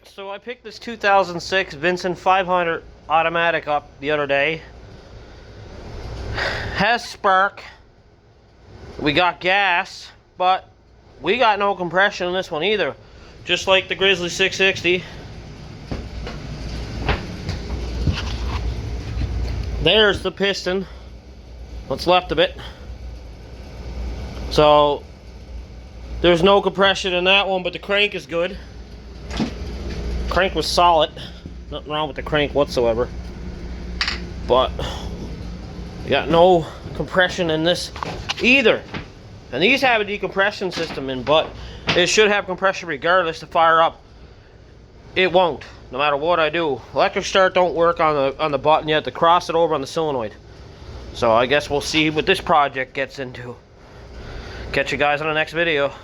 So I picked this 2006 Vinson 500 automatic up the other day. Has spark. We got gas, but we got no compression in this one either. Just like the Grizzly 660. There's the piston. What's left of it. So there's no compression in that one, but the crank is good. Crank was solid. Nothing wrong with the crank whatsoever. But we got no compression in this either. And these have a decompression system in, but it should have compression regardless to fire up. It won't, no matter what I do. Electric start don't work on the button yet to cross it over on the solenoid. So I guess we'll see what this project gets into. Catch you guys on the next video.